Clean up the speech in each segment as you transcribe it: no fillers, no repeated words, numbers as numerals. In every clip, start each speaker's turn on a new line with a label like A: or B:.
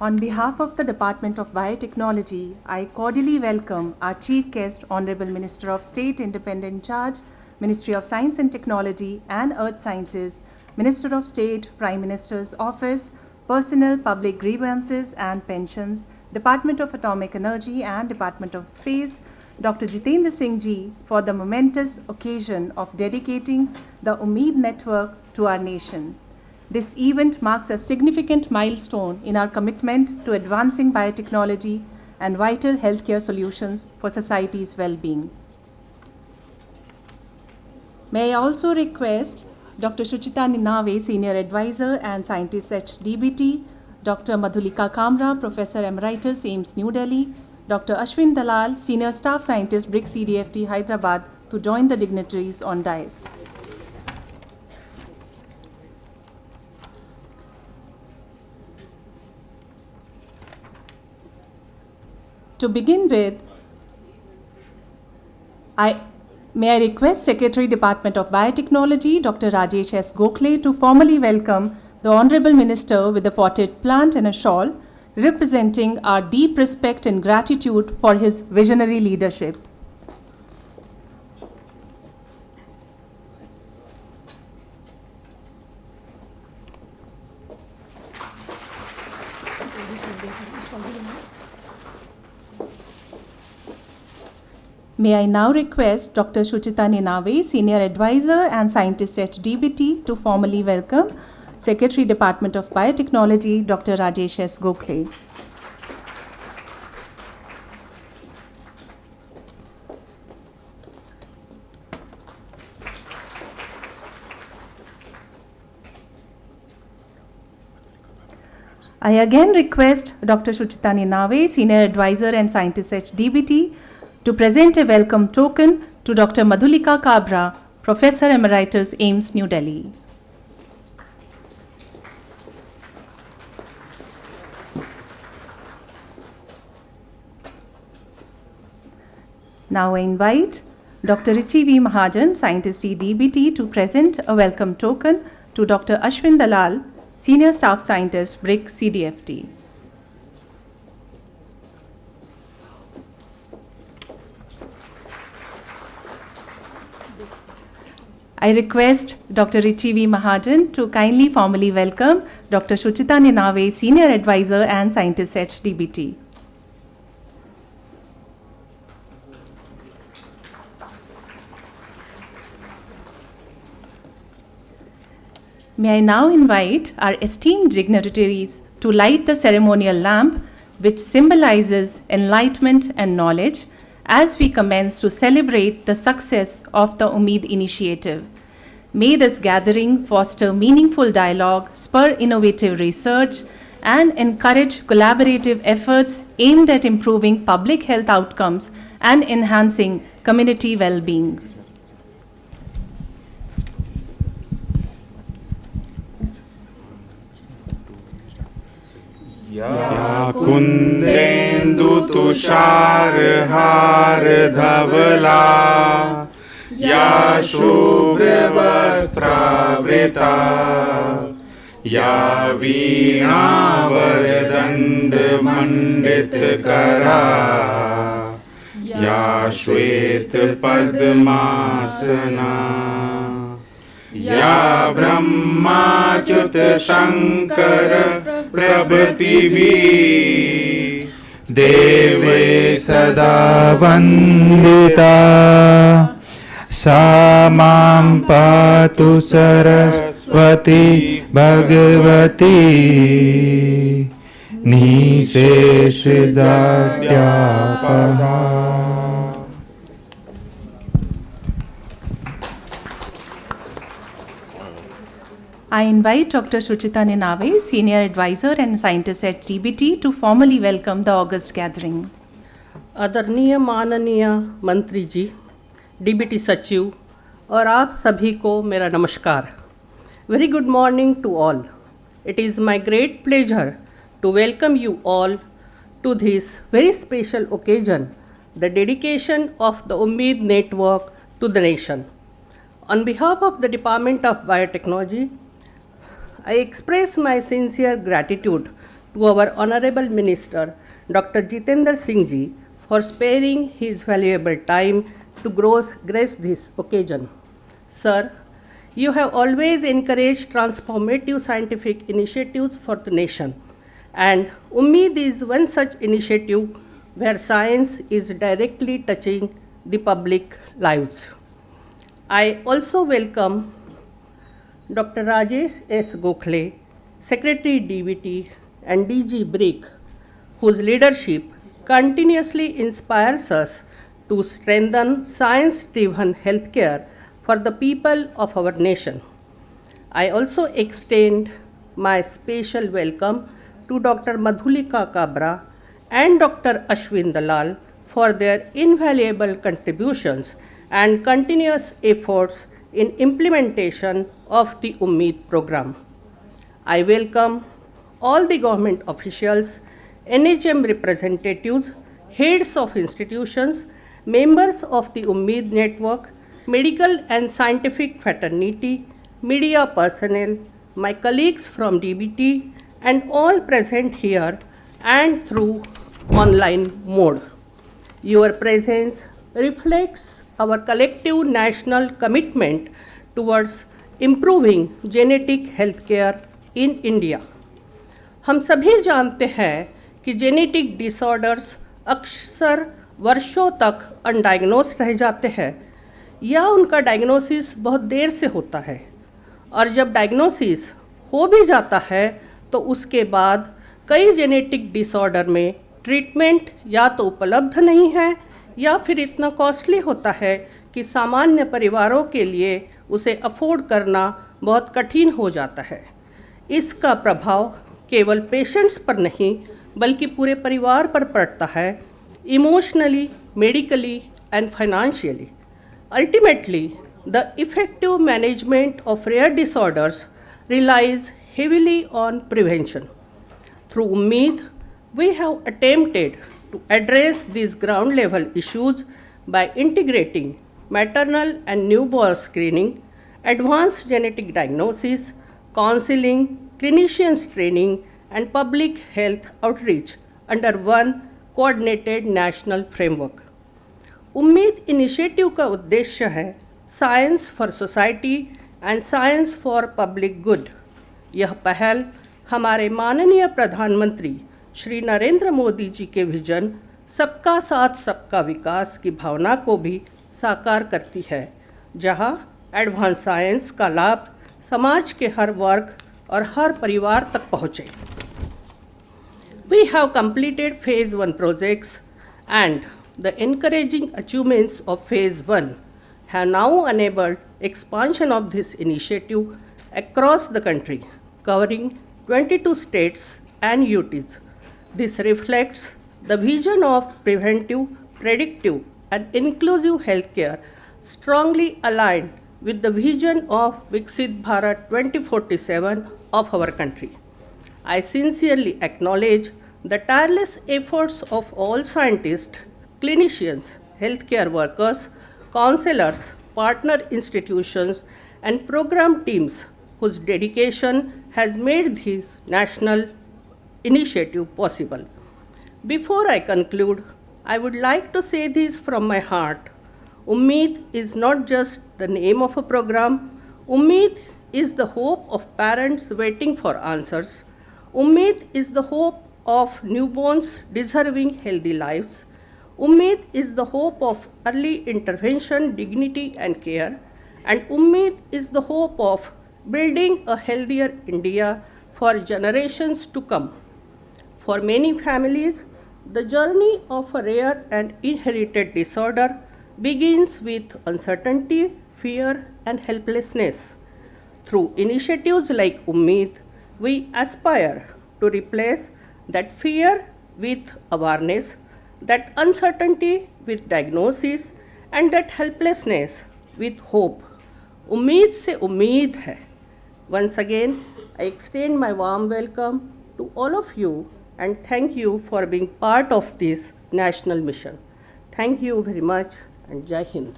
A: On behalf of the Department of Biotechnology, I cordially welcome our Chief Guest, Honorable Minister of State, Independent in Charge, Ministry of Science and Technology and Earth Sciences, Minister of State, Prime Minister's Office, Personnel, Public Grievances and Pensions, Department of Atomic Energy and Department of Space, Dr. Jitendra Singh ji, for the momentous occasion of dedicating the UMMID network to our nation. This event marks a significant milestone in our commitment to advancing biotechnology and vital healthcare solutions for society's well-being. May I also request Dr. Suchita Ninave, Senior Advisor and Scientist at DBT, Dr. Madhulika Kamra, Professor Emeritus, AIIMS, New Delhi, Dr. Ashwin Dalal, Senior Staff Scientist, BRIC CDFD, Hyderabad, to join the dignitaries on dais. To begin with, may I request Secretary, Department of Biotechnology, Dr. Rajesh S. Gokhale, to formally welcome the Honorable Minister with a potted plant and a shawl, representing our deep respect and gratitude for his visionary leadership. May I now request Dr. Suchita Ninave, Senior Advisor and Scientist at DBT, to formally welcome Secretary, Department of Biotechnology, Dr. Rajesh S. Gokhale. I again request Dr. Suchita Ninave, Senior Advisor and Scientist at DBT, to present a welcome token to Dr. Madhulika Kabra, Professor Emeritus, AIIMS, New Delhi. Now I invite Dr. Richi V. Mahajan, Scientist DBT, to present a welcome token to Dr. Ashwin Dalal, Senior Staff Scientist, BRIC CDFD. I request Dr. Richi V. Mahajan to kindly formally welcome Dr. Suchita Ninave, Senior Advisor and Scientist at DBT. May I now invite our esteemed dignitaries to light the ceremonial lamp, which symbolizes enlightenment and knowledge, as we commence to celebrate the success of the UMMID Initiative. May this gathering foster meaningful dialogue, spur innovative research, and encourage collaborative efforts aimed at improving public health outcomes and enhancing community well-being.
B: या कुंदेन्दु तुषार हार धवला या शुभ्र वस्त्रावृता या वीणा वरदंड मंडित करा या श्वेत पद्मासना या ब्रह्माच्युत शंकर प्रभृतिभिः देवे सदा वन्दिता सा मां पातु Saraswati Bhagwati निःशेषजाड्यापहा.
A: I invite Dr. Suchita Ninave, Senior Advisor and Scientist at DBT, to formally welcome the August gathering.
C: आदरणीय माननीय मंत्री जी, डीबीटी सचिव और आप सभी को मेरा नमस्कार. Very good morning to all. It is my great pleasure to welcome you all to this very special occasion, the dedication of the UMMID network to the nation. On behalf of the Department of Biotechnology, I express my sincere gratitude to our Honorable Minister, Dr. Jitendra Singh ji, for sparing his valuable time to grace this occasion. Sir, you have always encouraged transformative scientific initiatives for the nation, and UMMID is one such initiative where science is directly touching the public lives. I also welcome Dr. Rajesh S. Gokhale, Secretary DBT and DG BRIC, whose leadership continuously inspires us to strengthen science-driven healthcare for the people of our nation. I also extend my special welcome to Dr. Madhulika Kabra and Dr. Ashwin Dalal for their invaluable contributions and continuous efforts in implementation of the UMMID program. I welcome all the government officials, NHM representatives, heads of institutions, members of the UMMID network, medical and scientific fraternity, media personnel, my colleagues from DBT, and all present here and through online mode. Your presence reflects our collective national commitment towards improving genetic healthcare in India. हम सभी जानते हैं कि genetic disorders अक्सर वर्षों तक undiagnosed रह जाते हैं या उनका डायग्नोसिस बहुत देर से होता है, और जब डायग्नोसिस हो भी जाता है तो उसके बाद कई जेनेटिक डिसऑर्डर में ट्रीटमेंट या तो उपलब्ध नहीं है या फिर इतना कॉस्टली होता है कि सामान्य परिवारों के लिए उसे अफोर्ड करना बहुत कठिन हो जाता है। इसका प्रभाव केवल पेशेंट्स पर नहीं बल्कि पूरे परिवार पर पड़ता है, emotionally, medically and financially. Ultimately, the effective management of rare disorders relies heavily on prevention. Through UMMID, we have attempted to address these ground level issues by integrating maternal and newborn screening, advanced genetic diagnosis, counseling, clinicians training, and public health outreach under one coordinated national framework. UMMID initiative का उद्देश्य है science for society and science for public good. यह पहल हमारे माननीय प्रधानमंत्री श्री नरेंद्र मोदी जी के vision सबका साथ सबका विकास की भावना को भी साकार करती है, जहां एडवांस साइंस का लाभ समाज के हर वर्ग और हर परिवार तक पहुँचे. We have completed phase 1 projects, and the encouraging achievements of phase 1 have now enabled expansion of this initiative across the country, covering 22 states and UTs. This reflects the vision of preventive, predictive, and inclusive healthcare, strongly aligned with the vision of Viksit Bharat 2047 of our country. I sincerely acknowledge the tireless efforts of all scientists, clinicians, healthcare workers, counselors, partner institutions, and program teams whose dedication has made this national initiative possible. Before I conclude, I would like to say this from my heart. UMMID is not just the name of a program. UMMID is the hope of parents waiting for answers. UMMID is the hope of newborns deserving healthy lives. UMMID is the hope of early intervention, dignity, and care. And UMMID is the hope of building a healthier India for generations to come. For many families, the journey of a rare and inherited disorder begins with uncertainty, fear, and helplessness. Through initiatives like UMMID, we aspire to replace that fear with awareness, that uncertainty with diagnosis, and that helplessness with hope. उम्मीद से उम्मीद है. Once again, I extend my warm welcome to all of you and thank you for being part of this national mission. Thank you very much and Jai Hind.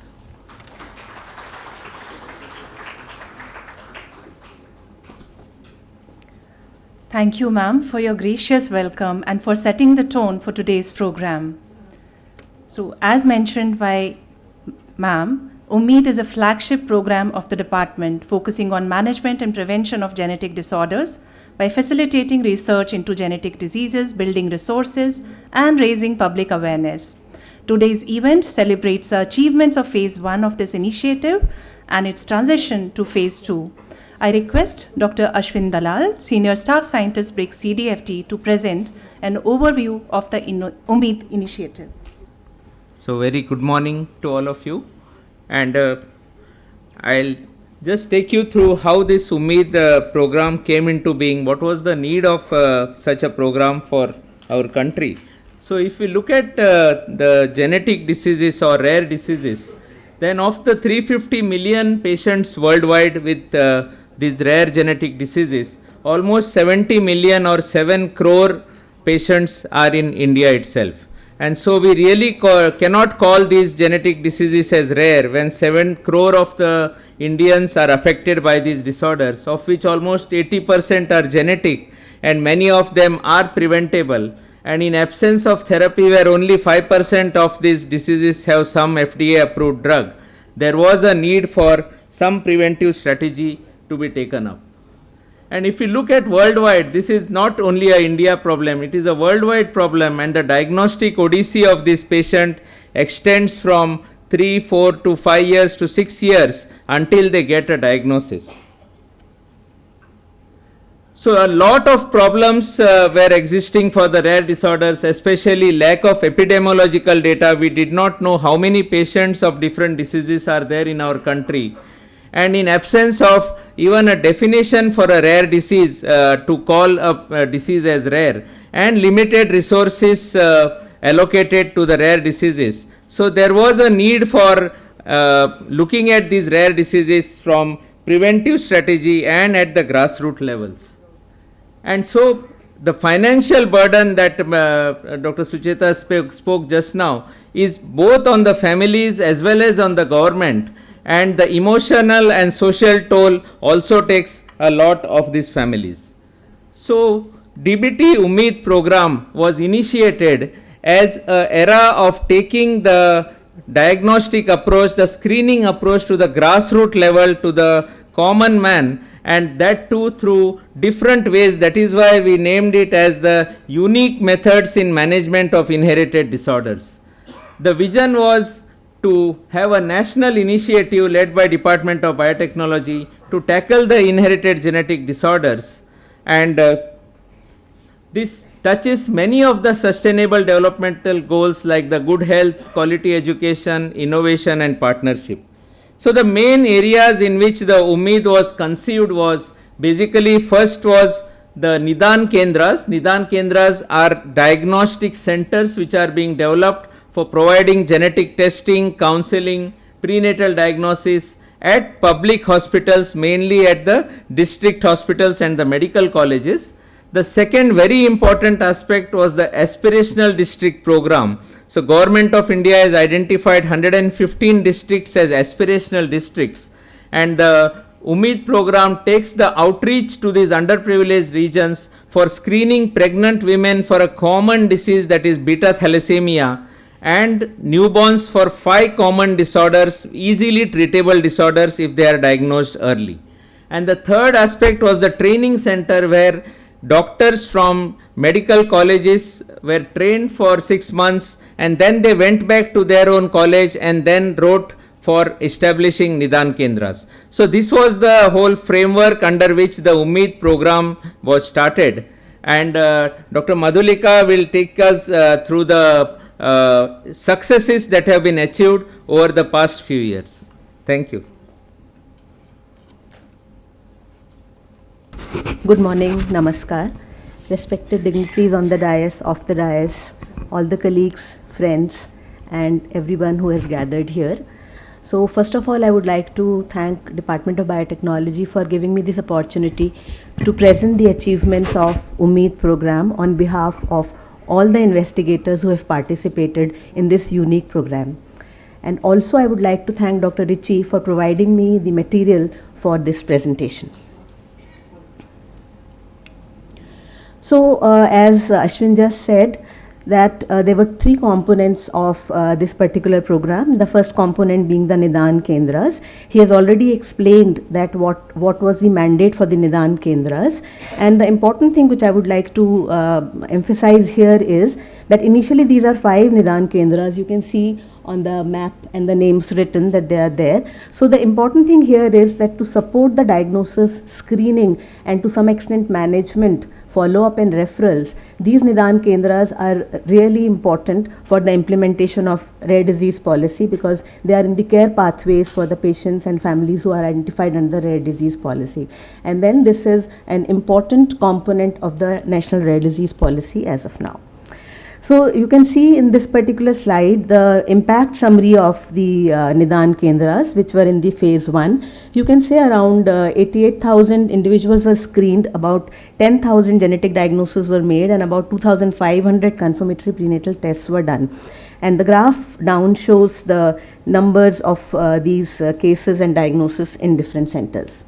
A: Thank you, ma'am, for your gracious welcome and for setting the tone for today's program. So, as mentioned by ma'am, UMMID is a flagship program of the department focusing on management and prevention of genetic disorders by facilitating research into genetic diseases, building resources, and raising public awareness. Today's event celebrates the achievements of Phase 1 of this initiative and its transition to Phase 2. I request Dr. Ashwin Dalal, Senior Staff Scientist, BRIC CDFD, to present an overview of the UMMID initiative.
D: So very good morning to all of you, and I'll just take you through how this UMMID program came into being, what was the need of such a program for our country. So if we look at the genetic diseases or rare diseases, then of the 350 million patients worldwide with these rare genetic diseases, almost 70 million or 7 crore patients are in India itself. And so we really cannot call these genetic diseases as rare when 7 crore of the Indians are affected by these disorders, of which almost 80% are genetic and many of them are preventable. And in absence of therapy, where only 5% of these diseases have some FDA approved drug, there was a need for some preventive strategy to be taken up. And if you look at worldwide, this is not only a India problem, it is a worldwide problem, and the diagnostic odyssey of this patient extends from 3, 4 to 5 years to 6 years until they get a diagnosis. So a lot of problems were existing for the rare disorders, especially lack of epidemiological data. We did not know how many patients of different diseases are there in our country. And in absence of even a definition for a rare disease to call a disease as rare, and limited resources allocated to the rare diseases. So there was a need for looking at these rare diseases from preventive strategy and at the grassroots levels. And so the financial burden that Dr. Sucheta spoke just now is both on the families as well as on the government, and the emotional and social toll also takes a lot of these families. So DBT UMMID program was initiated as an era of taking the diagnostic approach, the screening approach to the grassroots level, to the common man, and that too through different ways. That is why we named it as the unique methods in management of inherited disorders. The vision was to have a national initiative led by Department of Biotechnology to tackle the inherited genetic disorders, and this touches many of the sustainable developmental goals like the good health, quality education, innovation and partnership. So the main areas in which the UMMID was conceived was basically, first was the Nidan Kendras. Nidan Kendras are diagnostic centers which are being developed for providing genetic testing, counseling, prenatal diagnosis at public hospitals, mainly at the district hospitals and the medical colleges. The second very important aspect was the aspirational district program. So Government of India has identified 115 districts as aspirational districts, and the UMMID program takes the outreach to these underprivileged regions for screening pregnant women for a common disease, that is beta thalassemia, and newborns for 5 common disorders, easily treatable disorders if they are diagnosed early. And the third aspect was the training center, where doctors from medical colleges were trained for 6 months, and then they went back to their own college and then wrote for establishing Nidan Kendras. So this was the whole framework under which the UMMID program was started, and Dr. Madhulika will take us through the successes that have been achieved over the past few years. Thank you.
E: Good morning, namaskar. Respected dignitaries on the dais, off the dais, all the colleagues, friends, and everyone who has gathered here. So first of all, I would like to thank Department of Biotechnology for giving me this opportunity to present the achievements of UMMID program on behalf of all the investigators who have participated in this unique program. And also I would like to thank Dr. Richie for providing me the material for this presentation. So as Ashwin just said, that there were three components of this particular program. The first component being the Nidan Kendras. He has already explained that what was the mandate for the Nidan Kendras. And the important thing which I would like to emphasize here is that initially these are 5 Nidan Kendras. You can see on the map and the names written that they are there. So the important thing here is that to support the diagnosis, screening, and to some extent management, follow-up and referrals, these Nidan Kendras are really important for the implementation of rare disease policy, because they are in the care pathways for the patients and families who are identified under rare disease policy. And then this is an important component of the national rare disease policy as of now. So you can see in this particular slide the impact summary of the Nidan Kendras, which were in the phase 1. You can say around 88,000 individuals were screened, about 10,000 genetic diagnoses were made, and about 2,500 confirmatory prenatal tests were done. And the graph down shows the numbers of these cases and diagnoses in different centers.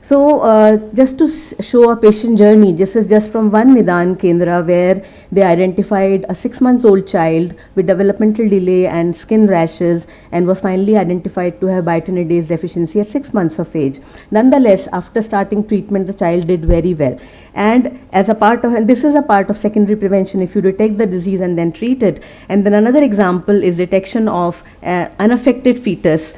E: So just to show a patient journey, this is just from one Nidan Kendra where they identified a 6-month-old child with developmental delay and skin rashes, and was finally identified to have biotinidase deficiency at 6 months of age. Nonetheless, after starting treatment, the child did very well. And as a part of, and this is a part of secondary prevention, if you detect the disease and then treat it. And then another example is detection of unaffected fetus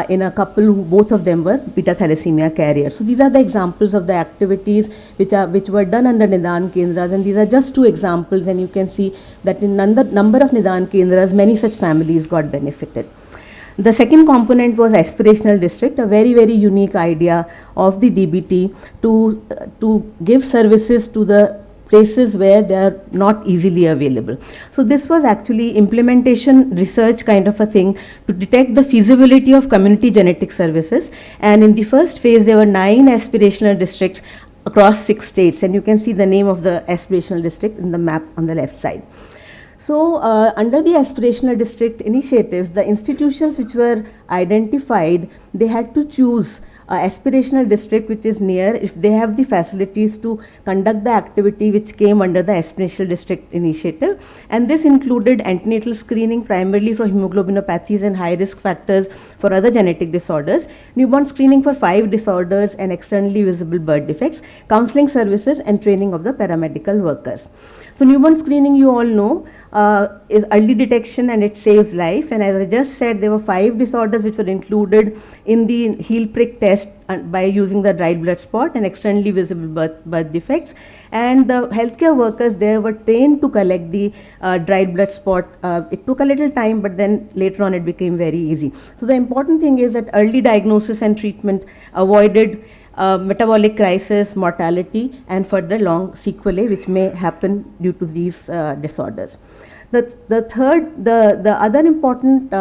E: in a couple who both of them were beta thalassemia carriers. So these are the examples of the activities which were done under Nidan Kendras, and these are just 2 examples, and you can see that in number of Nidan Kendras, many such families got benefited. The second component was aspirational district, a very, very unique idea of the DBT to give services to the places where they are not easily available. So this was actually implementation research kind of a thing to detect the feasibility of community genetic services. And in the first phase, there were 9 aspirational districts across 6 states, and you can see the name of the aspirational district in the map on the left side. So under the aspirational district initiatives, the institutions which were identified, they had to choose aspirational district which is near, if they have the facilities to conduct the activity which came under the aspirational district initiative. And this included antenatal screening primarily for hemoglobinopathies and high risk factors for other genetic disorders, newborn screening for 5 disorders and externally visible birth defects, counseling services, and training of the paramedical workers. So newborn screening, you all know, is early detection and it saves life. And as I just said, there were 5 disorders which were included in the heel prick test by using the dried blood spot and externally visible birth defects. And the healthcare workers there were trained to collect the dried blood spot. It took a little time, but then later on it became very easy. So the important thing is that early diagnosis and treatment avoided metabolic crisis, mortality, and further long sequelae which may happen due to these disorders. The other important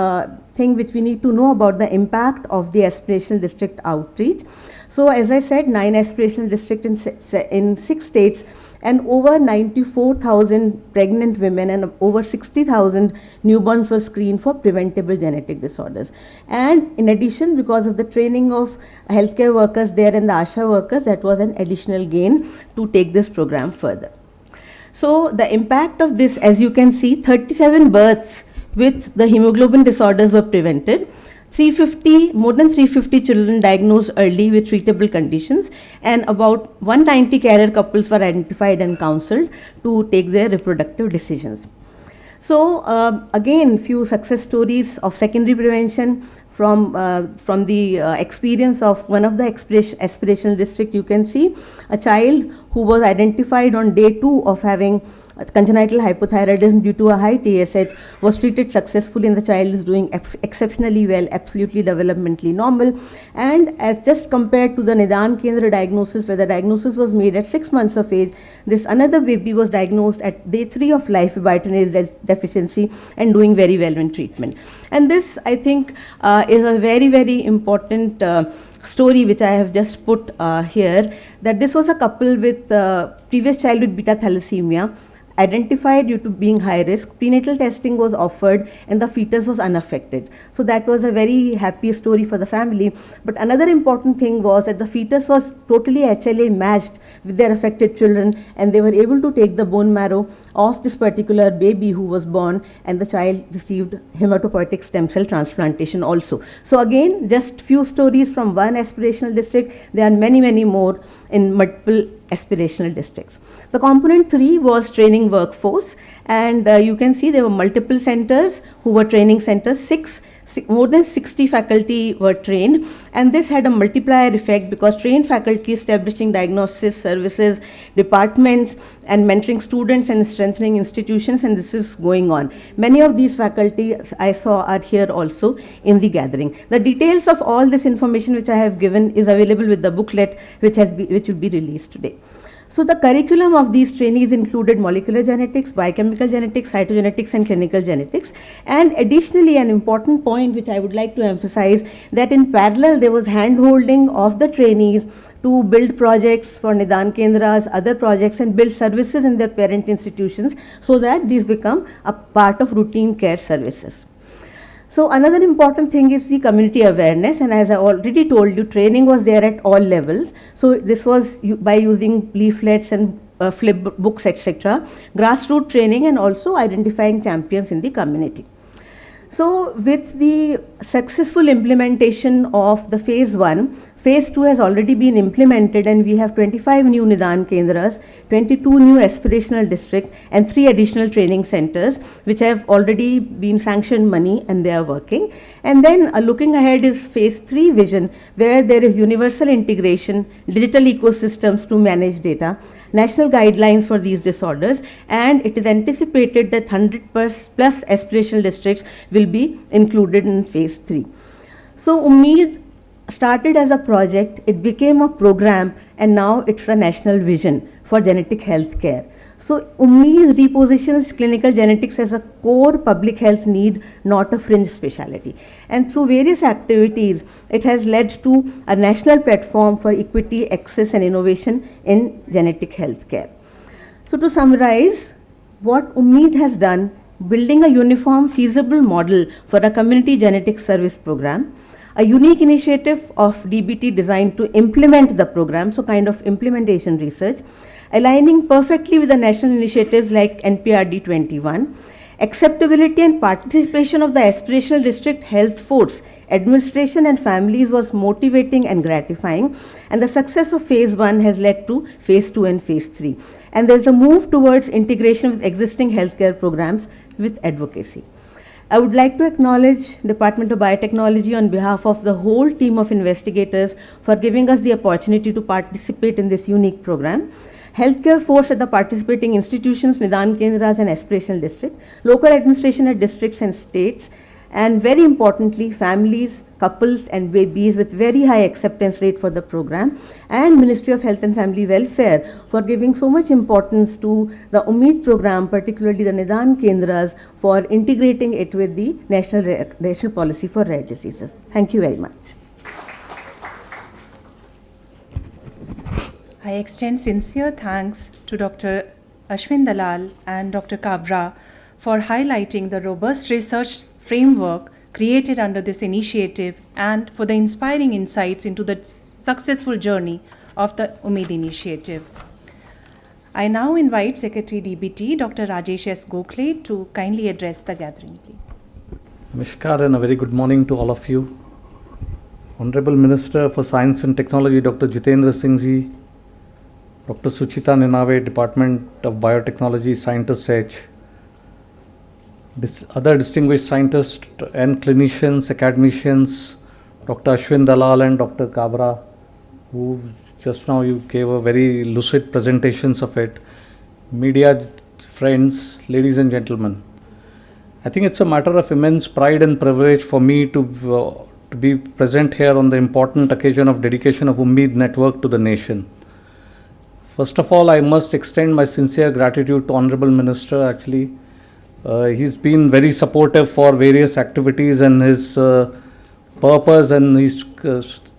E: thing which we need to know about the impact of the aspirational district outreach. So as I said, 9 aspirational districts in 6 states, and over 94,000 pregnant women and over 60,000 newborns were screened for preventable genetic disorders. And in addition, because of the training of healthcare workers there and the ASHA workers, that was an additional gain to take this program further. So the impact of this, as you can see, 37 births with the hemoglobin disorders were prevented. More than 350 children diagnosed early with treatable conditions, and about 190 carrier couples were identified and counseled to take their reproductive decisions. So again, few success stories of secondary prevention from the experience of one of the aspirational district. You can see a child who was identified on day 2 of having congenital hypothyroidism due to a high TSH was treated successfully, and the child is doing exceptionally well, absolutely developmentally normal. And as just compared to the Nidan Kendra diagnosis, where the diagnosis was made at 6 months of age, this another baby was diagnosed at day 3 of life with biotinidase deficiency and doing very well in treatment. And this, I think, is a very, very important story which I have just put here, that this was a couple with previous child with beta thalassemia, identified due to being high risk, prenatal testing was offered and the fetus was unaffected. So that was a very happy story for the family. But another important thing was that the fetus was totally HLA matched with their affected children, and they were able to take the bone marrow of this particular baby who was born, and the child received hematopoietic stem cell transplantation also. So again, just few stories from one aspirational district. There are many, many more in multiple aspirational districts. The component 3 was training workforce, and you can see there were multiple centers who were training centers. More than 60 faculty were trained, and this had a multiplier effect because trained faculty establishing diagnosis services, departments, and mentoring students and strengthening institutions, and this is going on. Many of these faculty I saw are here also in the gathering. The details of all this information which I have given is available with the booklet which will be released today. So the curriculum of these trainees included molecular genetics, biochemical genetics, cytogenetics, and clinical genetics. And additionally, an important point which I would like to emphasize, that in parallel there was hand-holding of the trainees to build projects for Nidan Kendras, other projects, and build services in their parent institutions so that these become a part of routine care services. So another important thing is the community awareness, and as I already told you, training was there at all levels. So this was by using leaflets and flip books, etc., grassroots training, and also identifying champions in the community. So with the successful implementation of the phase 1, phase 2 has already been implemented, and we have 25 new Nidan Kendras, 22 new aspirational districts, and 3 additional training centers which have already been sanctioned money and they are working. And then looking ahead is phase 3 vision, where there is universal integration, digital ecosystems to manage data, national guidelines for these disorders, and it is anticipated that 100 plus aspirational districts will be included in phase 3. So UMMID started as a project, it became a program, and now it's a national vision for genetic health care. So UMMID repositions clinical genetics as a core public health need, not a fringe specialty. And through various activities, it has led to a national platform for equity, access, and innovation in genetic health care. So to summarize, what UMMID has done, building a uniform feasible model for a community genetic service program, a unique initiative of DBT designed to implement the program, so kind of implementation research, aligning perfectly with the national initiatives like NPRD 21, acceptability and participation of the aspirational district health force, administration and families was motivating and gratifying, and the success of phase 1 has led to phase 2 and phase 3. And there's a move towards integration with existing healthcare programs with advocacy. I would like to acknowledge Department of Biotechnology on behalf of the whole team of investigators for giving us the opportunity to participate in this unique program. Healthcare force at the participating institutions, Nidan Kendras and aspirational district, local administration at districts and states, and very importantly, families, couples and babies with very high acceptance rate for the program, and Ministry of Health and Family Welfare for giving so much importance to the UMMID program, particularly the Nidan Kendras, for integrating it with the national policy for rare diseases. Thank you very much.
A: I extend sincere thanks to Dr. Ashwin Dalal and Dr. Kabra for highlighting the robust research framework created under this initiative and for the inspiring insights into the successful journey of the UMMID Initiative. I now invite Secretary DBT, Dr. Rajesh S. Gokhale, to kindly address the gathering, please.
F: Namaskar and a very good morning to all of you. Honorable Minister for Science and Technology, Dr. Jitendra Singh ji, Dr. Suchita Ninave, Department of Biotechnology, Scientist H, other distinguished scientists and clinicians, academicians, Dr. Ashwin Dalal and Dr. Kabra, who just now you gave a very lucid presentations of it, media friends, ladies and gentlemen. I think it's a matter of immense pride and privilege for me to be present here on the important occasion of dedication of UMMID network to the nation. First of all, I must extend my sincere gratitude to Honorable Minister. Actually, he's been very supportive for various activities, and his purpose and his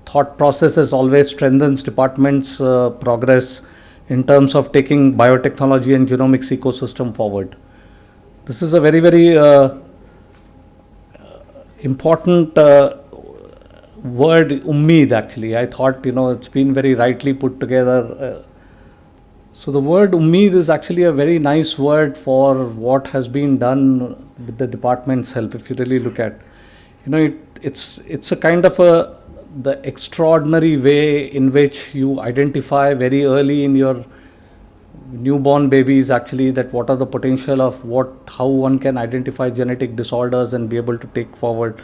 F: thought process has always strengthens department's progress in terms of taking biotechnology and genomics ecosystem forward. This is a very, very important word, UMMID, actually. I thought, it's been very rightly put together. So the word UMMID is actually a very nice word for what has been done with the department's help. If you really look at, it's a kind of the extraordinary way in which you identify very early in your newborn babies, actually, that what are the potential of how one can identify genetic disorders and be able to take forward.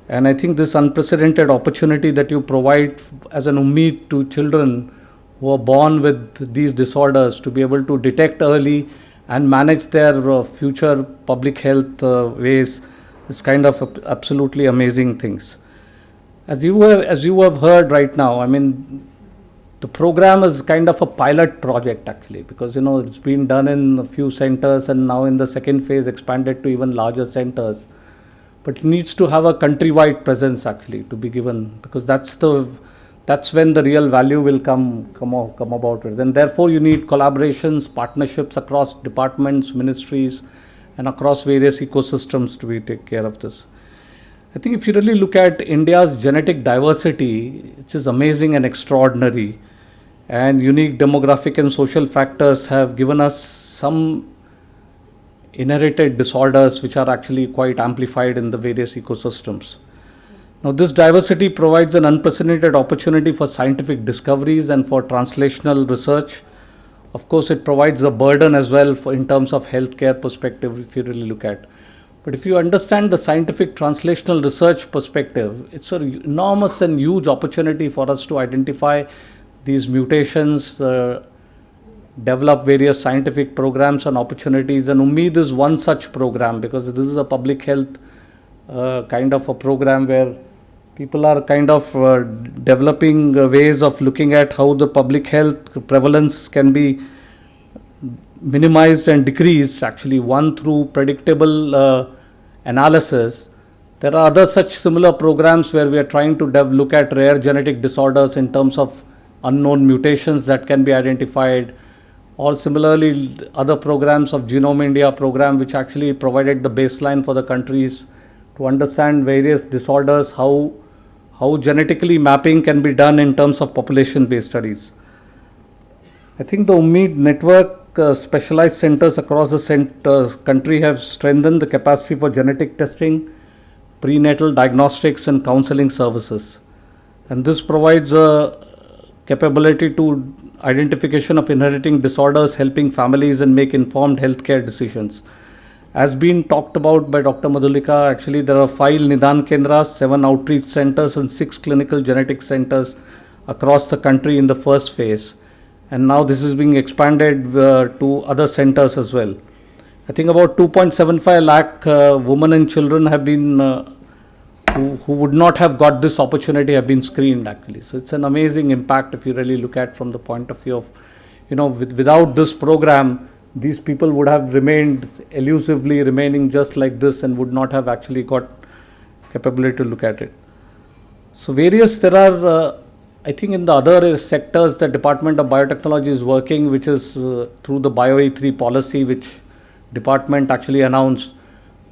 F: And I think this unprecedented opportunity that you provide as an UMMID to children who are born with these disorders to be able to detect early and manage their future public health ways is kind of absolutely amazing things. As you have heard right now, I mean, the program is kind of a pilot project, actually, because it's been done in a few centers and now in the second phase expanded to even larger centers. But it needs to have a countrywide presence, actually, to be given, because that's when the real value will come about it. And therefore you need collaborations, partnerships across departments, ministries, and across various ecosystems to take care of this. I think if you really look at India's genetic diversity, which is amazing and extraordinary, and unique demographic and social factors have given us some inherited disorders which are actually quite amplified in the various ecosystems. Now, this diversity provides an unprecedented opportunity for scientific discoveries and for translational research. Of course, it provides a burden as well in terms of healthcare perspective, if you really look at. But if you understand the scientific translational research perspective, it's an enormous and huge opportunity for us to identify these mutations, develop various scientific programs and opportunities. And UMMID is one such program, because this is a public health kind of a program where people are kind of developing ways of looking at how the public health prevalence can be minimized and decreased, actually, one through predictable analysis. There are other such similar programs where we are trying to look at rare genetic disorders in terms of unknown mutations that can be identified, or similarly other programs of Genome India program, which actually provided the baseline for the countries to understand various disorders, how genetically mapping can be done in terms of population-based studies. I think the UMMID network specialized centers across the country have strengthened the capacity for genetic testing, prenatal diagnostics and counseling services. And this provides a capability to identification of inheriting disorders, helping families and make informed healthcare decisions. As been talked about by Dr. Madhulika, actually there are 5 Nidan Kendras, 7 outreach centers and 6 clinical genetic centers across the country in the first phase. And now this is being expanded to other centers as well. I think about 2.75 lakh women and children have been, who would not have got this opportunity, have been screened, actually. So it's an amazing impact if you really look at from the point of view of, without this program, these people would have remained elusively remaining just like this and would not have actually got capability to look at it. So there are, I think in the other sectors, the Department of Biotechnology is working, which is through the BioE3 policy, which department actually announced.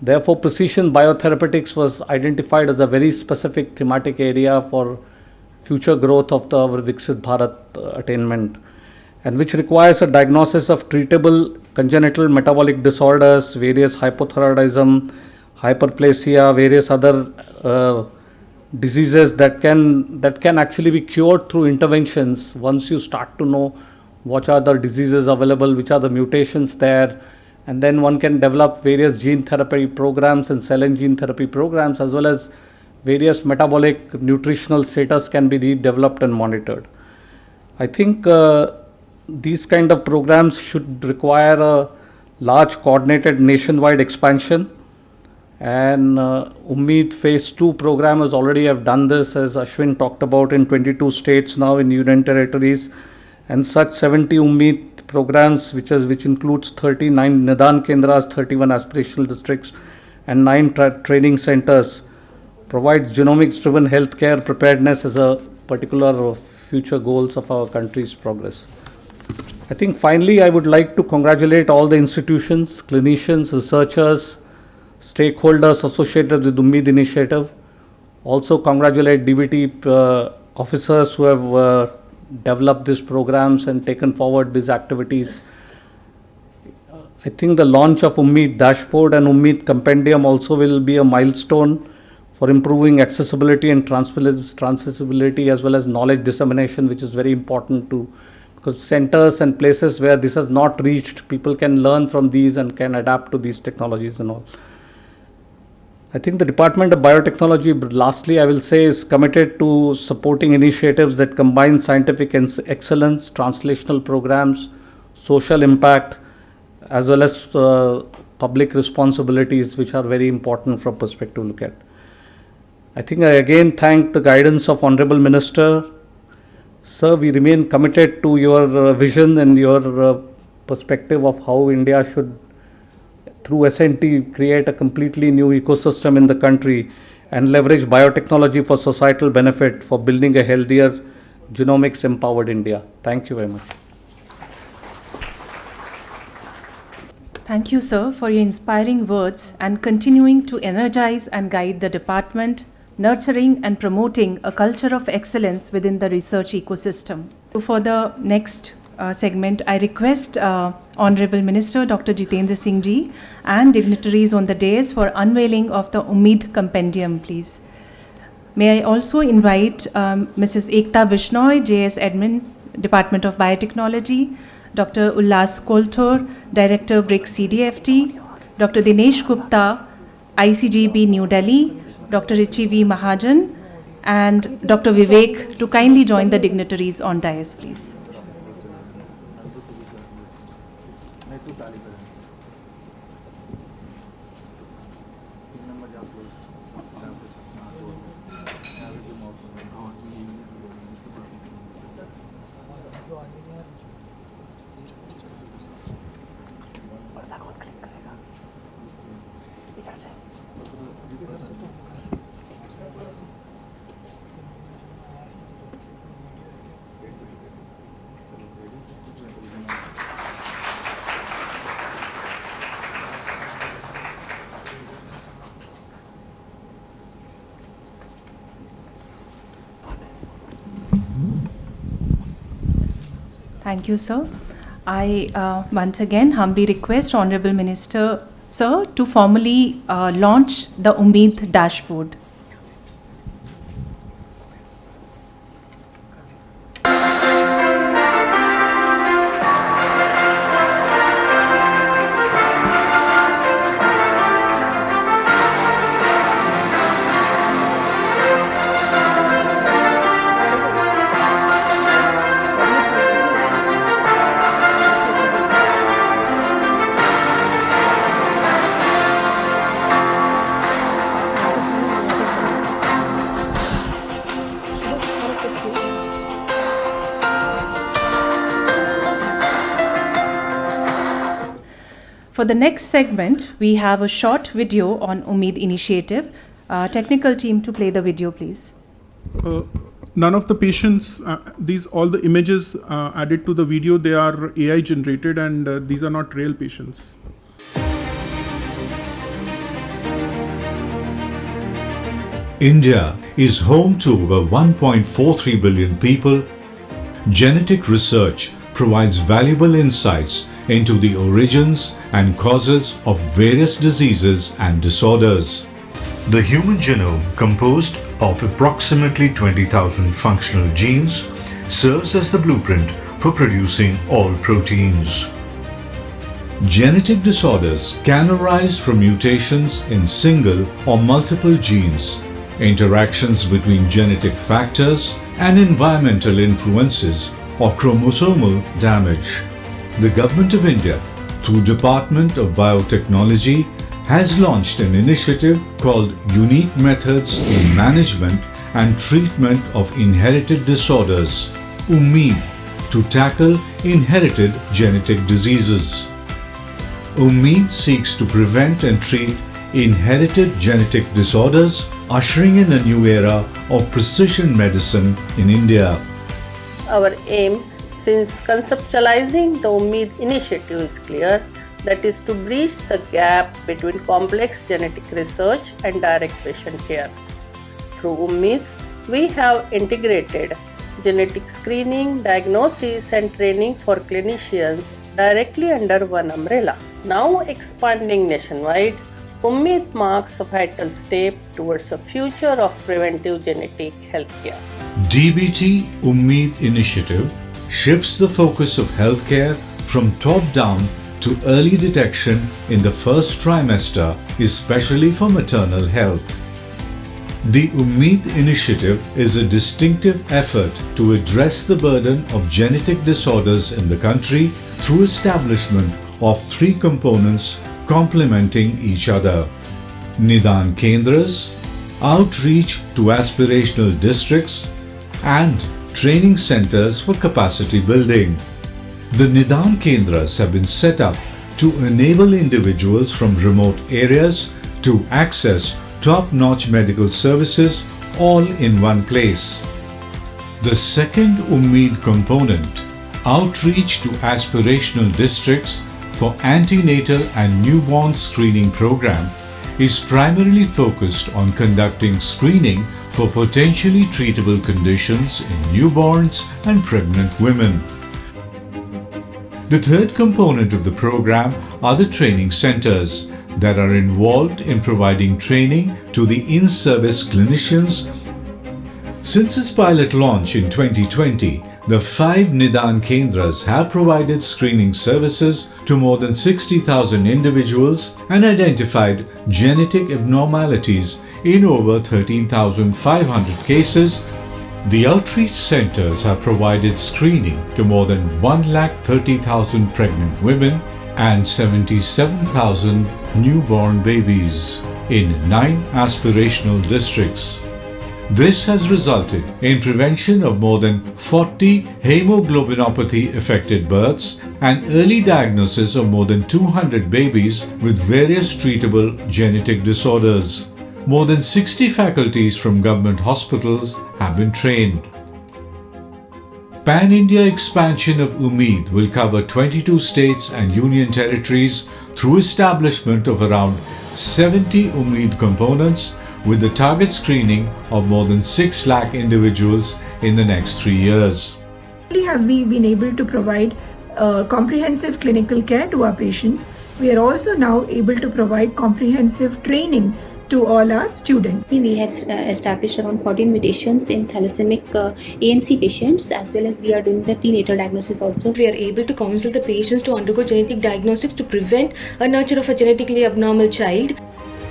F: Therefore, precision biotherapeutics was identified as a very specific thematic area for future growth of our Viksit Bharat attainment, and which requires a diagnosis of treatable congenital metabolic disorders, various hypothyroidism, hyperplasia, various other diseases that can actually be cured through interventions once you start to know what are the diseases available, which are the mutations there, and then one can develop various gene therapy programs and cell and gene therapy programs, as well as various metabolic nutritional status can be developed and monitored. I think these kind of programs should require a large coordinated nationwide expansion, and UMMID Phase 2 program has already have done this, as Ashwin talked about, in 22 states now in Union Territories, and such 70 UMMID programs which includes 39 Nidan Kendras, 31 aspirational districts and 9 training centers, provides genomics driven healthcare preparedness as a particular future goals of our country's progress. I think finally I would like to congratulate all the institutions, clinicians, researchers, stakeholders associated with UMMID Initiative. Also congratulate DBT officers who have developed these programs and taken forward these activities. I think the launch of UMMID Dashboard and UMMID Compendium also will be a milestone for improving accessibility and transmissibility as well as knowledge dissemination, which is very important to, because centers and places where this has not reached, people can learn from these and can adapt to these technologies and all. I think the Department of Biotechnology, lastly, I will say, is committed to supporting initiatives that combine scientific excellence, translational programs, social impact, as well as public responsibilities, which are very important from perspective to look at. I think I again thank the guidance of Honorable Minister. Sir, we remain committed to your vision and your perspective of how India should, through SNT, create a completely new ecosystem in the country and leverage biotechnology for societal benefit for building a healthier, genomics empowered India. Thank you very much.
A: Thank you, sir, for your inspiring words and continuing to energize and guide the department, nurturing and promoting a culture of excellence within the research ecosystem. For the next segment, I request Honorable Minister Dr. Jitendra Singh ji and dignitaries on the dais for unveiling of the UMMID Compendium, please. May I also invite Mrs. Ekta Bishnoi, JS Admin, Department of Biotechnology, Dr. Ullas Kolthor, Director BRIC CDFD, Dr. Dinesh Gupta, ICGB New Delhi, Dr. Richi V. Mahajan, and Dr. Vivek to kindly join the dignitaries on dais, please. Thank you, sir. I once again humbly request Honorable Minister, sir, to formally launch the UMMID Dashboard. For the next segment, we have a short video on UMMID Initiative. Technical team to play the video, please.
G: None of the patients, all the images added to the video, they are AI generated, and these are not real patients.
H: India is home to over 1.43 billion people. Genetic research provides valuable insights into the origins and causes of various diseases and disorders. The human genome, composed of approximately 20,000 functional genes, serves as the blueprint for producing all proteins. Genetic disorders can arise from mutations in single or multiple genes, interactions between genetic factors, and environmental influences or chromosomal damage. The Government of India, through Department of Biotechnology, has launched an initiative called Unique Methods in Management and Treatment of Inherited Disorders, UMMID, to tackle inherited genetic diseases. UMMID seeks to prevent and treat inherited genetic disorders, ushering in a new era of precision medicine in India.
C: Our aim since conceptualizing the UMMID initiative is clear, that is to bridge the gap between complex genetic research and direct patient care. Through UMMID, we have integrated genetic screening, diagnosis and training for clinicians directly under one umbrella. Now expanding nationwide, UMMID marks a vital step towards a future of preventive genetic healthcare.
H: DBT UMMID Initiative shifts the focus of healthcare from top-down to early detection in the first trimester, especially for maternal health. The UMMID Initiative is a distinctive effort to address the burden of genetic disorders in the country through establishment of three components complementing each other: Nidan Kendras, outreach to aspirational districts, and training centers for capacity building. The Nidan Kendras have been set up to enable individuals from remote areas to access top-notch medical services all in one place. The second UMMID component, outreach to aspirational districts for antenatal and newborn screening program, is primarily focused on conducting screening for potentially treatable conditions in newborns and pregnant women. The third component of the program are the training centers that are involved in providing training to the in-service clinicians. Since its pilot launch in 2020, the 5 Nidan Kendras have provided screening services to more than 60,000 individuals and identified genetic abnormalities in over 13,500 cases. The outreach centers have provided screening to more than 130,000 pregnant women and 77,000 newborn babies in 9 aspirational districts. This has resulted in prevention of more than 40 hemoglobinopathy affected births and early diagnosis of more than 200 babies with various treatable genetic disorders. More than 60 faculties from government hospitals have been trained. Pan-India expansion of UMMID will cover 22 states and union territories through establishment of around 70 UMMID components, with the target screening of more than 6 lakh individuals in the next 3 years.
I: Not only have we been able to provide comprehensive clinical care to our patients, we are also now able to provide comprehensive training to all our students.
J: We had established around 14 mutations in thalassemia ANC patients, as well as we are doing the prenatal diagnosis also.
K: We are able to counsel the patients to undergo genetic diagnostics to prevent a nurture of a genetically abnormal child.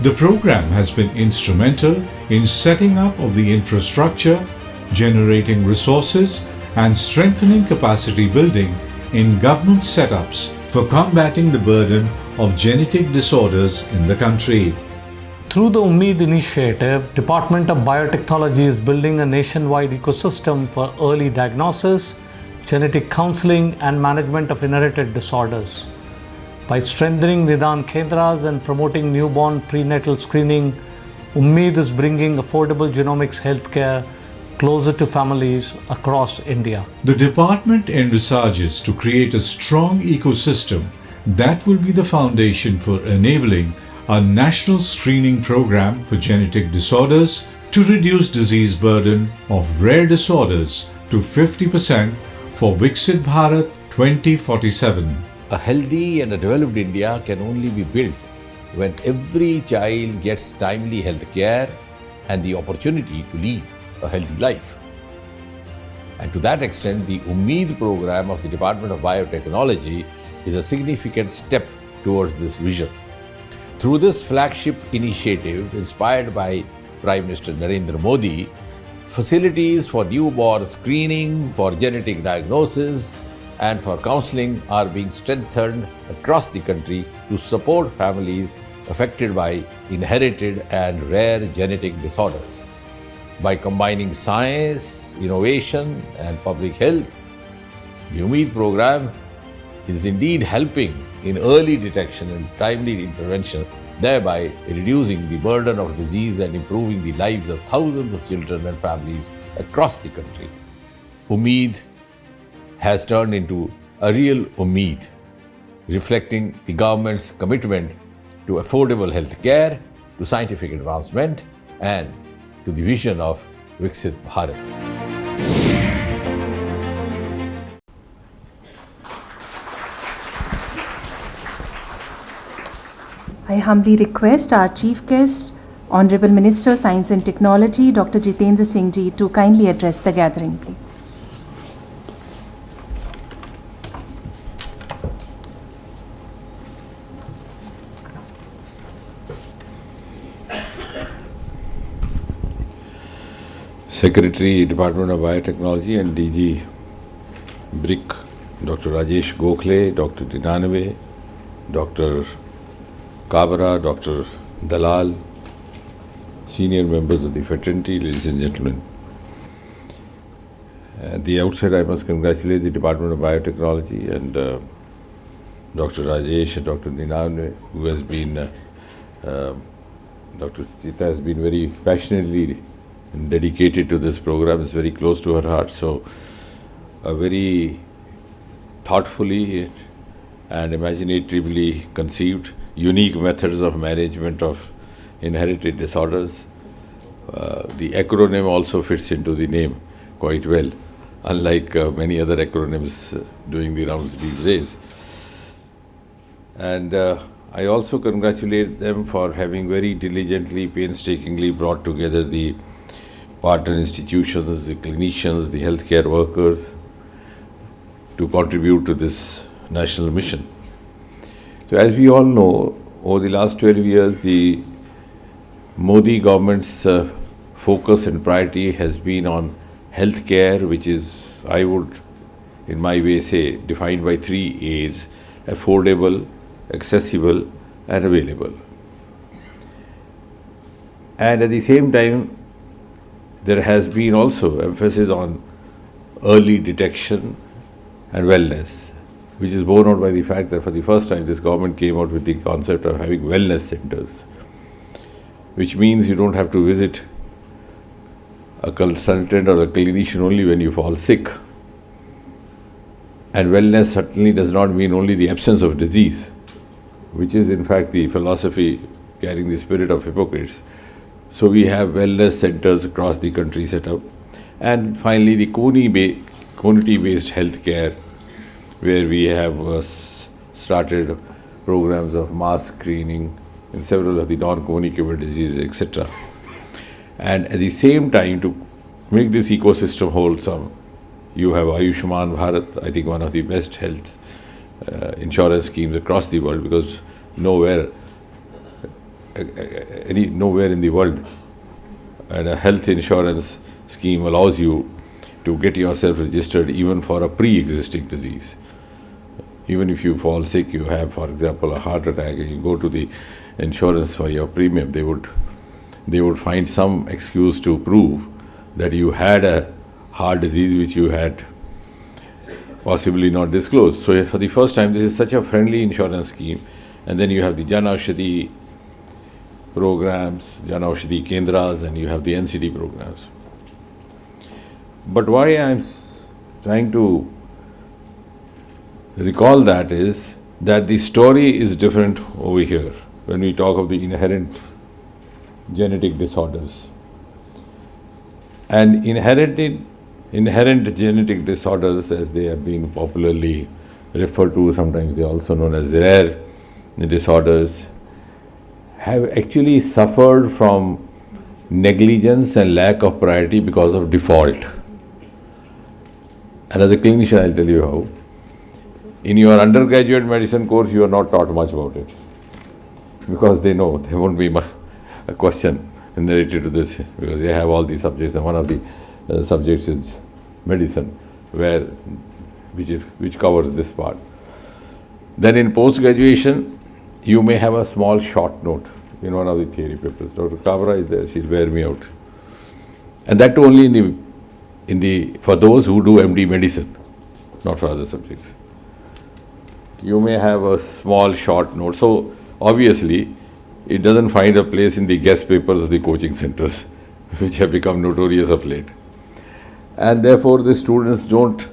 H: The program has been instrumental in setting up of the infrastructure, generating resources, and strengthening capacity building in government setups for combating the burden of genetic disorders in the country.
F: Through the UMMID Initiative, Department of Biotechnology is building a nationwide ecosystem for early diagnosis, genetic counseling, and management of inherited disorders. By strengthening Nidan Kendras and promoting newborn prenatal screening, UMMID is bringing affordable genomics healthcare closer to families across India.
H: The department envisages to create a strong ecosystem that will be the foundation for enabling a national screening program for genetic disorders to reduce disease burden of rare disorders to 50% for Viksit Bharat 2047.
L: A healthy and a developed India can only be built when every child gets timely health care and the opportunity to lead a healthy life. And to that extent, the UMMID program of the Department of Biotechnology is a significant step towards this vision. Through this flagship initiative, inspired by Prime Minister Narendra Modi, facilities for newborn screening, for genetic diagnosis, and for counseling are being strengthened across the country to support families affected by inherited and rare genetic disorders. By combining science, innovation, and public health, the UMMID program is indeed helping in early detection and timely intervention, thereby reducing the burden of disease and improving the lives of thousands of children and families across the country. UMMID has turned into a real UMMID, reflecting the government's commitment to affordable health care, to scientific advancement, and to the vision of Viksit Bharat.
A: I humbly request our Chief Guest, Honorable Minister, Science and Technology, Dr. Jitendra Singh ji, to kindly address the gathering, please.
M: Secretary, Department of Biotechnology and DG BRIC, Dr. Rajesh Gokhale, Dr. Dinanve, Dr. Kabra, Dr. Dalal, senior members of the fraternity, ladies and gentlemen. At the outset, I must congratulate the Department of Biotechnology and Dr. Rajesh and Dr. Dinanve, who has been, Dr. Sita has been very passionately and dedicated to this program. It's very close to her heart. So, a very thoughtfully and imaginatively conceived unique methods of management of inherited disorders. The acronym also fits into the name quite well, unlike many other acronyms doing the rounds these days. And I also congratulate them for having very diligently, painstakingly brought together the partner institutions, the clinicians, the healthcare workers to contribute to this national mission. So as we all know, over the last 12 years, the Modi government's focus and priority has been on healthcare, which is, I would in my way say, defined by 3 A's: affordable, accessible and available. And at the same time, there has been also emphasis on early detection and wellness, which is borne out by the fact that for the first time this government came out with the concept of having wellness centers, which means you don't have to visit a consultant or a clinician only when you fall sick. And wellness certainly does not mean only the absence of disease, which is in fact the philosophy carrying the spirit of Hippocrates. So we have wellness centers across the country set up. And finally, the community-based healthcare, where we have started programs of mass screening in several of the non-communicable diseases, etc. And at the same time, to make this ecosystem wholesome, you have Ayushman Bharat, I think one of the best health insurance schemes across the world, because nowhere in the world and a health insurance scheme allows you to get yourself registered even for a pre-existing disease. Even if you fall sick, you have, for example, a heart attack, and you go to the insurance for your premium, they would find some excuse to prove that you had a heart disease which you had possibly not disclosed. So for the first time, this is such a friendly insurance scheme. And then you have the Jan Aushadhi programs, Jan Aushadhi Kendras, and you have the NCD programs. But why I'm trying to recall that is that the story is different over here when we talk of the inherent genetic disorders. And inherent genetic disorders, as they have been popularly referred to, sometimes they are also known as rare disorders, have actually suffered from negligence and lack of priority because of default. And as a clinician, I'll tell you how. In your undergraduate medicine course, you are not taught much about it, because they know there won't be a question related to this, because they have all these subjects, and one of the subjects is medicine, which covers this part. Then in post-graduation, you may have a small short note in one of the theory papers. Dr. Kabra is there, she'll wear me out. And that too only for those who do MD medicine, not for other subjects. You may have a small short note. So obviously, it doesn't find a place in the guest papers of the coaching centers, which have become notorious of late. And therefore, the students don't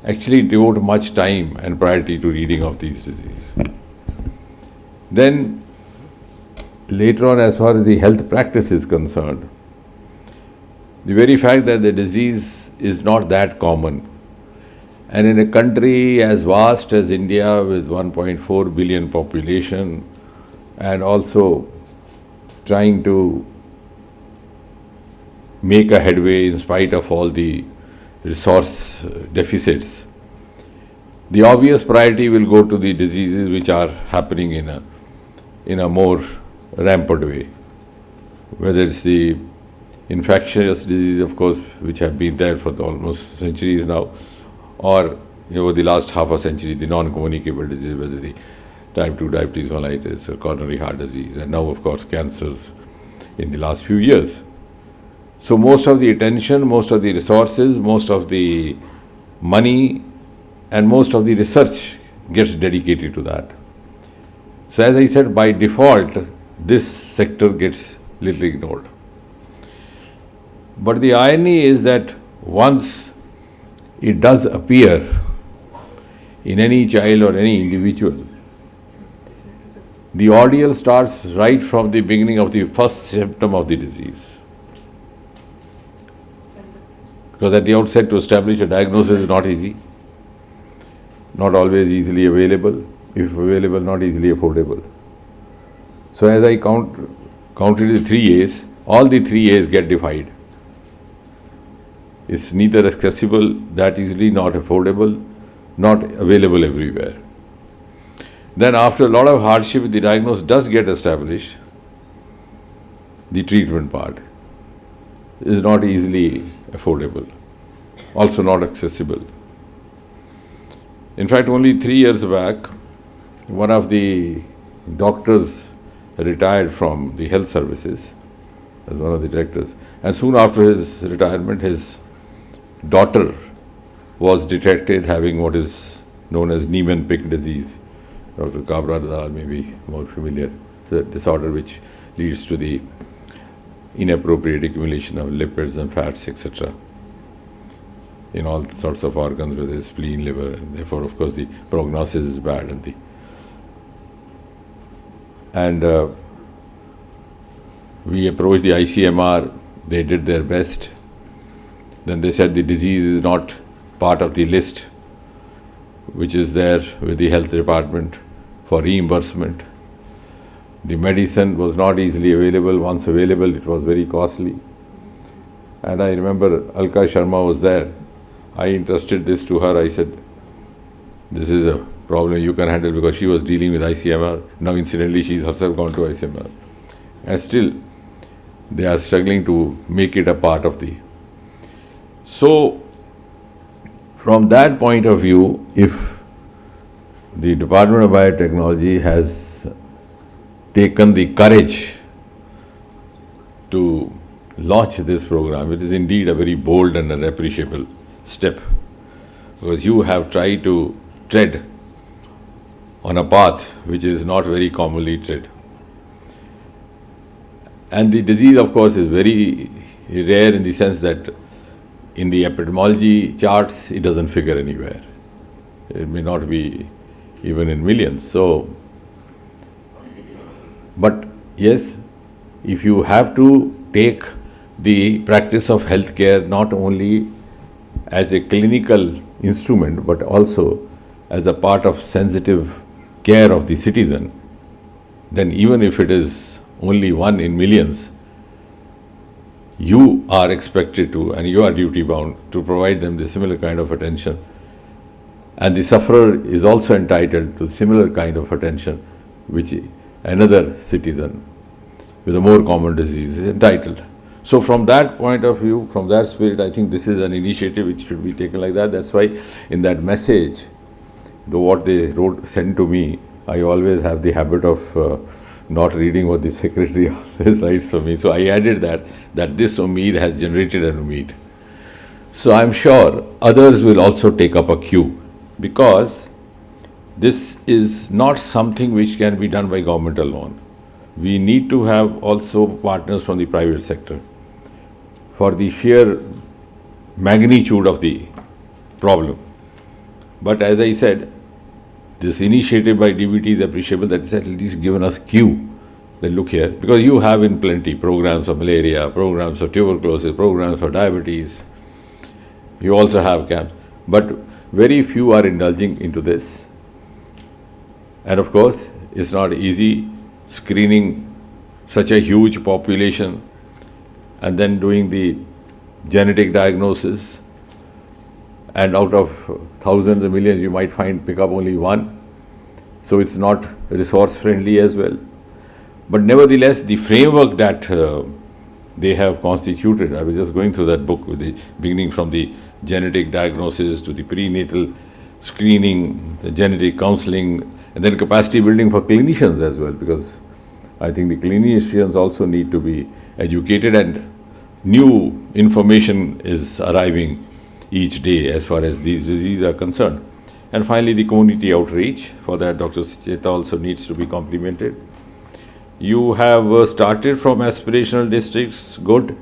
M: actually devote much time and priority to reading of these diseases. Then later on, as far as the health practice is concerned, the very fact that the disease is not that common, and in a country as vast as India with 1.4 billion population, and also trying to make a headway in spite of all the resource deficits, the obvious priority will go to the diseases which are happening in a more rampant way. Whether it's the infectious disease, of course, which have been there for almost centuries now, or over the last half a century, the non-communicable disease, whether the type 2 diabetes mellitus or coronary heart disease, and now, of course, cancers in the last few years. So most of the attention, most of the resources, most of the money, and most of the research gets dedicated to that. So as I said, by default, this sector gets little ignored. But the irony is that once it does appear in any child or any individual, the ordeal starts right from the beginning of the first symptom of the disease. Because at the outset, to establish a diagnosis is not easy, not always easily available, if available, not easily affordable. So as I counted the 3 A's, all the 3 A's get defied. It's neither accessible that easily, not affordable, not available everywhere. Then after a lot of hardship, the diagnosis does get established. The treatment part is not easily affordable, also not accessible. In fact, only 3 years back, one of the doctors retired from the health services as one of the directors, and soon after his retirement, his daughter was detected having what is known as Niemann-Pick disease. Dr. Kabra may be more familiar. It's a disorder which leads to the inappropriate accumulation of lipids and fats, etc. in all sorts of organs, whether it's spleen, liver, and therefore, of course, the prognosis is bad. We approached the ICMR, they did their best. Then they said the disease is not part of the list which is there with the health department for reimbursement. The medicine was not easily available. Once available, it was very costly. And I remember Alka Sharma was there. I entrusted this to her. I said, this is a problem you can handle, because she was dealing with ICMR. Now, incidentally, she's herself gone to ICMR. And still, they are struggling to make it a part of the... So, from that point of view, if the Department of Biotechnology has taken the courage to launch this program, it is indeed a very bold and an appreciable step, because you have tried to tread on a path which is not very commonly tread. And the disease, of course, is very rare in the sense that in the epidemiology charts, it doesn't figure anywhere. It may not be even in millions. So, but yes, if you have to take the practice of healthcare not only as a clinical instrument, but also as a part of sensitive care of the citizen, then even if it is only 1 in millions, you are expected to, and you are duty bound to provide them the similar kind of attention. And the sufferer is also entitled to similar kind of attention which another citizen with a more common disease is entitled. So from that point of view, from that spirit, I think this is an initiative which should be taken like that. That's why in that message, though what they sent to me, I always have the habit of not reading what the secretary always writes for me. So I added that this UMMID has generated an UMMID. So I'm sure others will also take up a cue, because this is not something which can be done by government alone. We need to have also partners from the private sector for the sheer magnitude of the problem. But as I said, this initiative by DBT is appreciable, that is at least given us cue. Then look here, because you have in plenty programs for malaria, programs for tuberculosis, programs for diabetes. You also have camps, but very few are indulging into this. And of course, it's not easy screening such a huge population and then doing the genetic diagnosis. And out of thousands and millions, you might pick up only one. So it's not resource friendly as well. But nevertheless, the framework that they have constituted, I was just going through that book, with the beginning from the genetic diagnosis to the prenatal screening, the genetic counseling, and then capacity building for clinicians as well, because I think the clinicians also need to be educated, and new information is arriving each day as far as these diseases are concerned. And finally, the community outreach. For that, Dr. Sucheta also needs to be complimented. You have started from aspirational districts, good.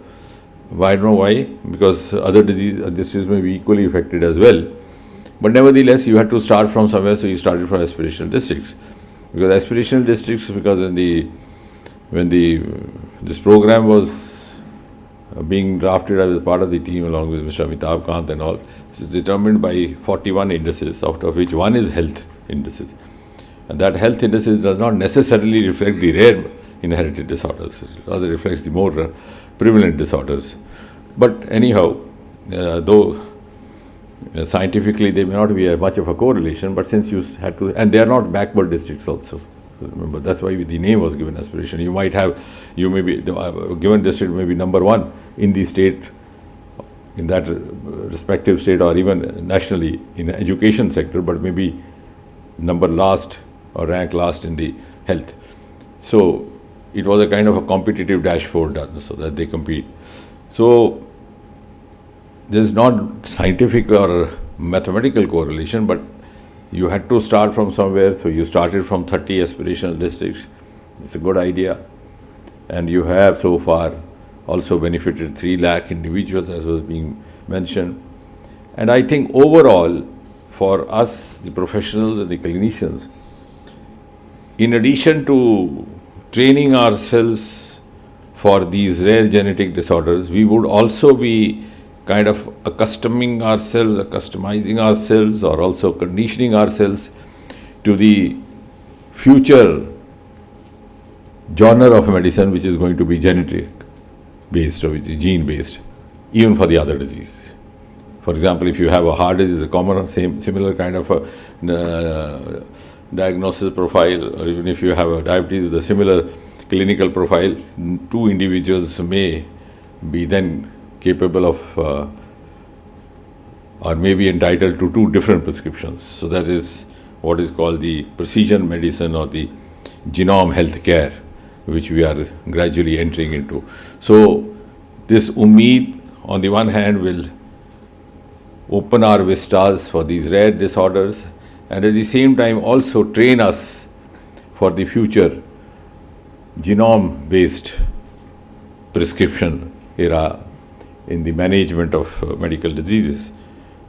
M: I don't know why, because other districts may be equally affected as well. But nevertheless, you had to start from somewhere, so you started from aspirational districts. Because aspirational districts, because when this program was being drafted, I was part of the team along with Mr. Amitabh Kant and all. It's determined by 41 indices, out of which one is health indices. And that health indices does not necessarily reflect the rare inherited disorders, it rather reflects the more prevalent disorders. But anyhow, though scientifically there may not be much of a correlation, but since you had to, and they are not backward districts also. Remember, that's why the name was given aspiration. You may be, the given district may be number one in the state, in that respective state, or even nationally in the education sector, but maybe number last or rank last in the health. So it was a kind of a competitive dashboard done so that they compete. So there is not scientific or mathematical correlation, but you had to start from somewhere, so you started from 30 aspirational districts. It's a good idea. And you have so far also benefited 3 lakh individuals, as was being mentioned. And I think overall, for us, the professionals and the clinicians, in addition to training ourselves for these rare genetic disorders, we would also be kind of accustoming ourselves, customizing ourselves, or also conditioning ourselves to the future genre of medicine, which is going to be genetic based or gene based, even for the other diseases. For example, if you have a heart disease, a common similar kind of a diagnosis profile, or even if you have a diabetes with a similar clinical profile, 2 individuals may be then capable of or may be entitled to 2 different prescriptions. So that is what is called the precision medicine or the genome health care, which we are gradually entering into. So this UMMID on the one hand will open our vistas for these rare disorders, and at the same time also train us for the future genome based prescription era in the management of medical diseases.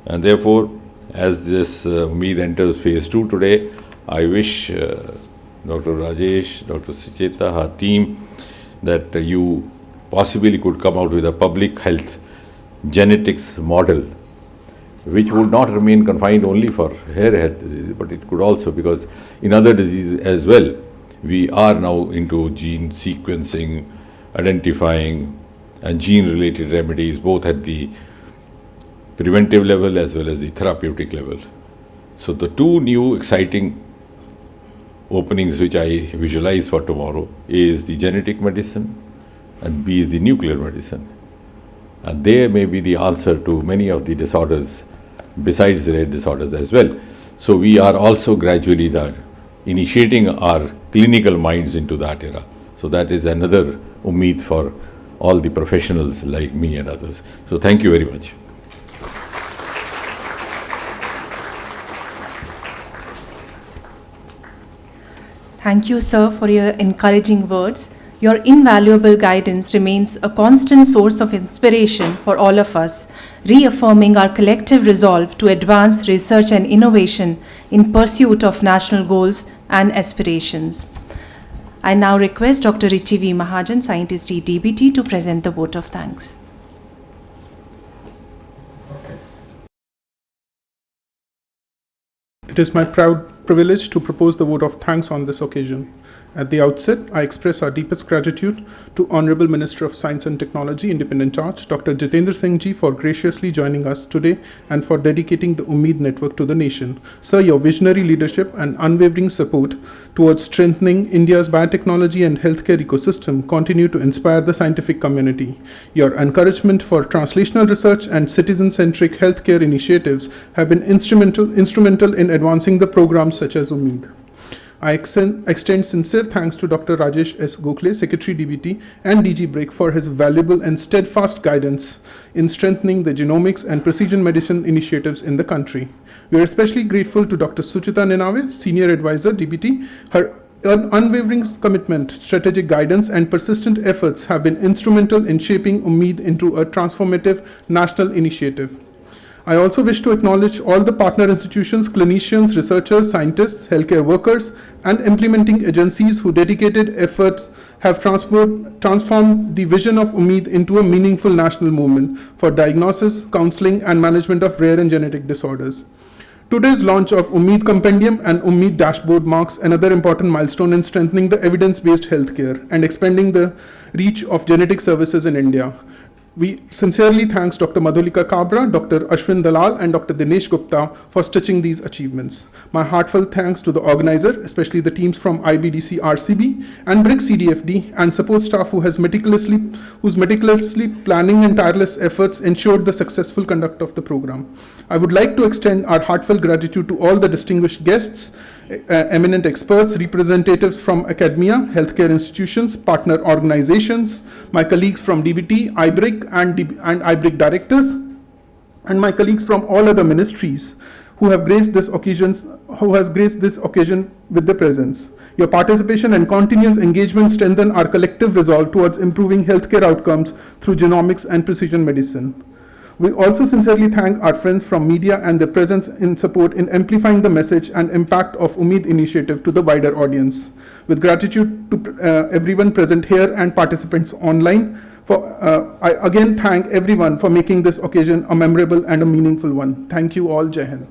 M: And therefore, as this UMMID enters phase 2 today, I wish Dr. Rajesh, Dr. Sucheta, her team, that you possibly could come out with a public health genetics model, which would not remain confined only for rare health diseases, but it could also, because in other diseases as well, we are now into gene sequencing, identifying, and gene-related remedies, both at the preventive level as well as the therapeutic level. So the 2 new exciting openings which I visualize for tomorrow is the genetic medicine and B is the nuclear medicine. And they may be the answer to many of the disorders besides rare disorders as well. So we are also gradually initiating our clinical minds into that era. So that is another UMMID for all the professionals like me and others. So thank you very much.
A: Thank you, sir, for your encouraging words. Your invaluable guidance remains a constant source of inspiration for all of us, reaffirming our collective resolve to advance research and innovation in pursuit of national goals and aspirations. I now request Dr. Richi V. Mahajan, Scientist D, DBT, to present the vote of thanks.
G: It is my proud privilege to propose the vote of thanks on this occasion. At the outset, I express our deepest gratitude to Honorable Minister of Science and Technology, Independent Charge, Dr. Jitendra Singh ji, for graciously joining us today and for dedicating the UMMID network to the nation. Sir, your visionary leadership and unwavering support towards strengthening India's biotechnology and healthcare ecosystem continue to inspire the scientific community. Your encouragement for translational research and citizen-centric healthcare initiatives have been instrumental in advancing the programs such as UMMID. I extend sincere thanks to Dr. Rajesh S. Gokhale, Secretary DBT and DG BRIC for his valuable and steadfast guidance in strengthening the genomics and precision medicine initiatives in the country. We are especially grateful to Dr. Suchita Nenave, Senior Advisor DBT. Her unwavering commitment, strategic guidance and persistent efforts have been instrumental in shaping UMMID into a transformative national initiative. I also wish to acknowledge all the partner institutions, clinicians, researchers, scientists, healthcare workers, and implementing agencies whose dedicated efforts have transformed the vision of UMMID into a meaningful national movement for diagnosis, counseling, and management of rare and genetic disorders. Today's launch of UMMID Compendium and UMMID Dashboard marks another important milestone in strengthening the evidence-based healthcare and expanding the reach of genetic services in India. We sincerely thank Dr. Madhulika Kabra, Dr. Ashwin Dalal, and Dr. Dinesh Gupta for stitching these achievements. My heartfelt thanks to the organizer, especially the teams from IBDC RCB and BRIC CDFD and support staff whose meticulously planning and tireless efforts ensured the successful conduct of the program. I would like to extend our heartfelt gratitude to all the distinguished guests, eminent experts, representatives from academia, healthcare institutions, partner organizations, my colleagues from DBT, IBRIC and IBRIC directors, and my colleagues from all other ministries who have graced this occasion with their presence. Your participation and continuous engagement strengthen our collective resolve towards improving healthcare outcomes through genomics and precision medicine. We also sincerely thank our friends from media and their presence in support in amplifying the message and impact of UMMID initiative to the wider audience. With gratitude to everyone present here and participants online, I again thank everyone for making this occasion a memorable and a meaningful one. Thank you all. Jai Hind.